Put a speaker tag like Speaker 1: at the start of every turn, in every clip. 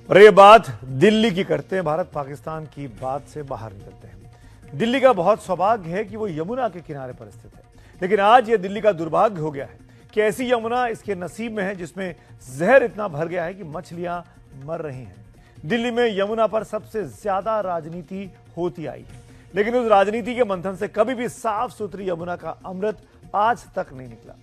Speaker 1: और ये बात दिल्ली की करते हैं। भारत पाकिस्तान की बात से बाहर निकलते हैं। दिल्ली का बहुत सौभाग्य है कि वो यमुना के किनारे पर स्थित है, लेकिन आज ये दिल्ली का दुर्भाग्य हो गया है कि ऐसी यमुना इसके नसीब में है जिसमें जहर इतना भर गया है कि मछलियां मर रही हैं। दिल्ली में यमुना पर सबसे ज्यादा राजनीति होती आई है, लेकिन उस राजनीति के मंथन से कभी भी साफ सुथरी यमुना का अमृत आज तक नहीं निकला।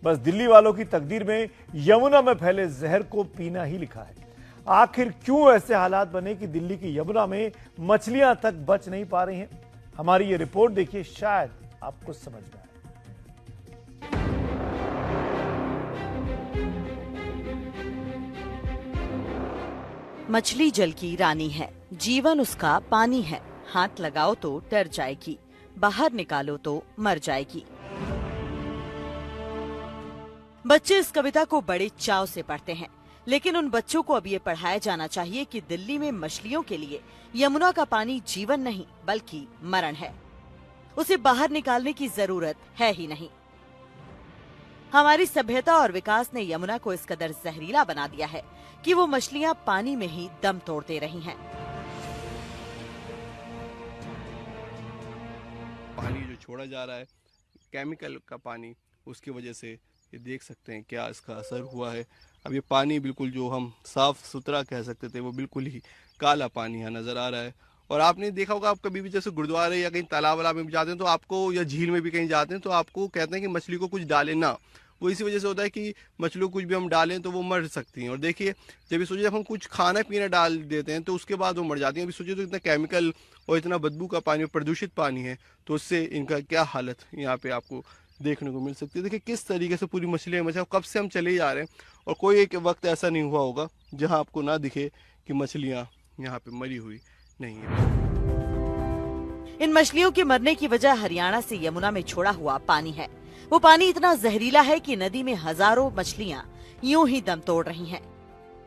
Speaker 1: बस दिल्ली वालों की तकदीर में यमुना में फैले जहर को पीना ही लिखा है। आखिर क्यों ऐसे हालात बने कि दिल्ली की यमुना में मछलियां तक बच नहीं पा रही हैं? हमारी ये रिपोर्ट देखिए, शायद आपको समझ में आए।
Speaker 2: मछली जल की रानी है, जीवन उसका पानी है। हाथ लगाओ तो डर जाएगी, बाहर निकालो तो मर जाएगी। बच्चे इस कविता को बड़े चाव से पढ़ते हैं, लेकिन उन बच्चों को अब ये पढ़ाया जाना चाहिए कि दिल्ली में मछलियों के लिए यमुना का पानी जीवन नहीं बल्कि मरण है। उसे बाहर निकालने की जरूरत है ही नहीं। हमारी सभ्यता और विकास ने यमुना को इस कदर जहरीला बना दिया है कि वो मछलियां पानी में ही दम तोड़ दे रही हैं।
Speaker 3: पानी जो छोड़ा जा रहा है केमिकल का पानी, उसकी वजह से ये देख सकते हैं क्या इसका असर हुआ है। अब ये पानी बिल्कुल जो हम साफ सुथरा कह सकते थे वो बिल्कुल ही काला पानी यहाँ नजर आ रहा है। और आपने देखा होगा, आप कभी भी जैसे गुरुद्वारे या कहीं तालाब वालाब में भी जाते हैं तो आपको, या झील में भी कहीं जाते हैं तो आपको कहते हैं कि मछली को कुछ डालें ना। वो इसी वजह से होता है कि मछलियों को कुछ भी हम डालें तो वो मर सकती हैं। और देखिए, जब ये सोचिए जब हम कुछ खाना पीना डाल देते हैं तो उसके बाद वो मर जाती हैं। अभी सोचिए तो इतना केमिकल और इतना बदबू का पानी और प्रदूषित पानी है, तो उससे इनका क्या हालत यहाँ पे आपको देखने को मिल सकती है। देखिए किस तरीके से पूरी मछलियाँ कब से हम चले जा रहे हैं और कोई एक वक्त ऐसा नहीं हुआ होगा जहाँ आपको ना दिखे कि मछलियाँ यहाँ पे मरी हुई नहीं है।
Speaker 2: इन मछलियों के मरने की वजह हरियाणा से यमुना में छोड़ा हुआ पानी है। वो पानी इतना जहरीला है कि नदी में हजारों मछलियां यूं ही दम तोड़ रही हैं।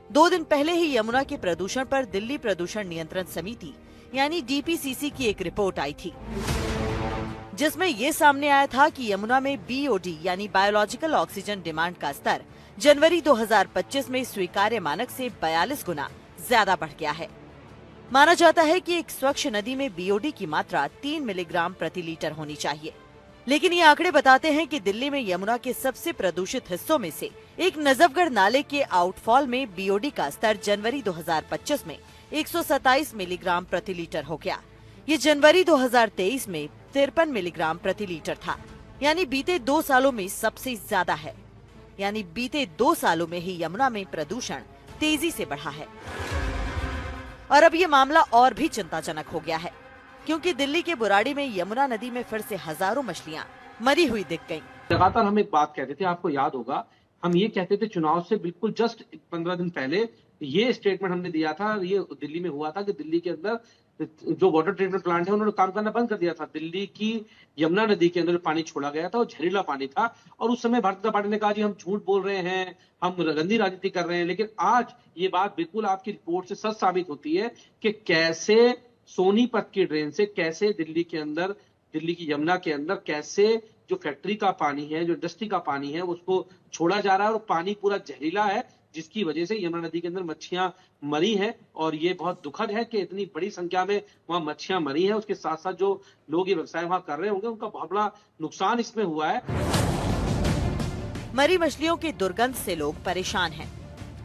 Speaker 2: 2 दिन पहले ही यमुना के प्रदूषण पर दिल्ली प्रदूषण नियंत्रण समिति यानी डीपीसीसी की एक रिपोर्ट आई थी, जिसमें ये सामने आया था कि यमुना में बीओडी यानी बायोलॉजिकल ऑक्सीजन डिमांड का स्तर जनवरी 2025 में स्वीकार्य मानक से 42 गुना ज्यादा बढ़ गया है। माना जाता है कि एक स्वच्छ नदी में बीओडी की मात्रा 3 मिलीग्राम प्रति लीटर होनी चाहिए, लेकिन ये आंकड़े बताते हैं कि दिल्ली में यमुना के सबसे प्रदूषित हिस्सों में से एक नजफगढ़ नाले के आउटफॉल में बीओडी का स्तर जनवरी 2025 में 127 मिलीग्राम प्रति लीटर हो गया। ये जनवरी 2023 में 53 मिलीग्राम प्रति लीटर था, यानी बीते 2 सालों में सबसे ज्यादा है। यानी बीते 2 सालों में ही यमुना में प्रदूषण तेजी से बढ़ा है। और अब ये मामला और भी चिंताजनक हो गया है, क्योंकि दिल्ली के बुराड़ी में यमुना नदी में फिर से हजारों मछलियां मरी हुई दिख गईं।
Speaker 4: लगातार हम एक बात कहते थे, आपको याद होगा, हम ये कहते थे चुनाव से बिल्कुल जस्ट 15 दिन पहले ये स्टेटमेंट हमने दिया था। ये दिल्ली में हुआ था कि दिल्ली के अंदर जो वाटर ट्रीटमेंट प्लांट है उन्होंने काम करना बंद कर दिया था। दिल्ली की यमुना नदी के अंदर पानी छोड़ा गया था और जहरीला पानी था, और उस समय भारतीय जनता पार्टी ने कहा जी हम झूठ बोल रहे हैं, हम गंदी राजनीति कर रहे हैं। लेकिन आज ये बात बिल्कुल आपकी रिपोर्ट से सच साबित होती है कि कैसे सोनीपत की ड्रेन से, कैसे दिल्ली के अंदर, दिल्ली की यमुना के अंदर कैसे जो फैक्ट्री का पानी है, जो इंडस्ट्री का पानी है, उसको छोड़ा जा रहा है और पानी पूरा जहरीला है, जिसकी वजह से यमुना नदी के अंदर मच्छियां मरी हैं। और ये बहुत दुखद है कि इतनी बड़ी संख्या में वहां मच्छियां मरी हैं। उसके साथ साथ जो लोग ये व्यवसाय वहां कर रहे होंगे उनका बहुत बड़ा नुकसान इसमें हुआ है।
Speaker 2: मरी मछलियों के दुर्गंध से लोग परेशान हैं।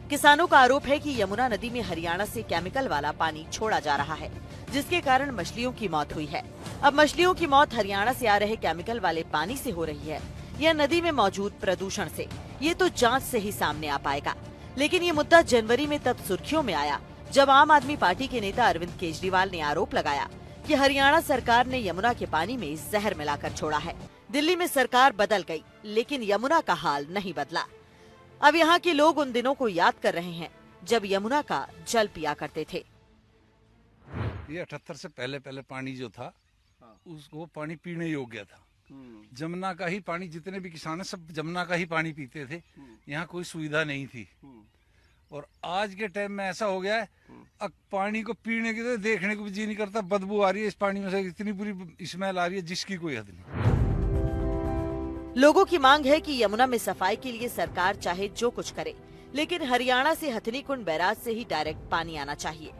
Speaker 2: किसानों का आरोप है कि यमुना नदी में हरियाणा से केमिकल वाला पानी छोड़ा जा रहा है, जिसके कारण मछलियों की मौत हुई है। अब मछलियों की मौत हरियाणा से आ रहे केमिकल वाले पानी से हो रही है या नदी में मौजूद प्रदूषण से, ये तो जांच से ही सामने आ पाएगा। लेकिन ये मुद्दा जनवरी में तब सुर्खियों में आया जब आम आदमी पार्टी के नेता अरविंद केजरीवाल ने आरोप लगाया कि हरियाणा सरकार ने यमुना के पानी में जहर मिलाकर छोड़ा है। दिल्ली में सरकार बदल गई, लेकिन यमुना का हाल नहीं बदला। अब यहाँ के लोग उन दिनों को याद कर रहे हैं जब यमुना का जल पिया करते थे।
Speaker 5: ये 78 से पहले पानी जो था वो पानी पीने योग्य था। जमुना का ही पानी, जितने भी किसान है सब जमुना का ही पानी पीते थे। यहाँ कोई सुविधा नहीं थी। और आज के टाइम में ऐसा हो गया है, अब पानी को पीने की तो देखने को भी जी नहीं करता। बदबू आ रही है इस पानी में से, इतनी बुरी स्मेल आ रही है जिसकी कोई हद नहीं।
Speaker 2: लोगों की मांग है कि यमुना में सफाई के लिए सरकार चाहे जो कुछ करे, लेकिन हरियाणा से हथनी कुंड बैराज से ही डायरेक्ट पानी आना चाहिए।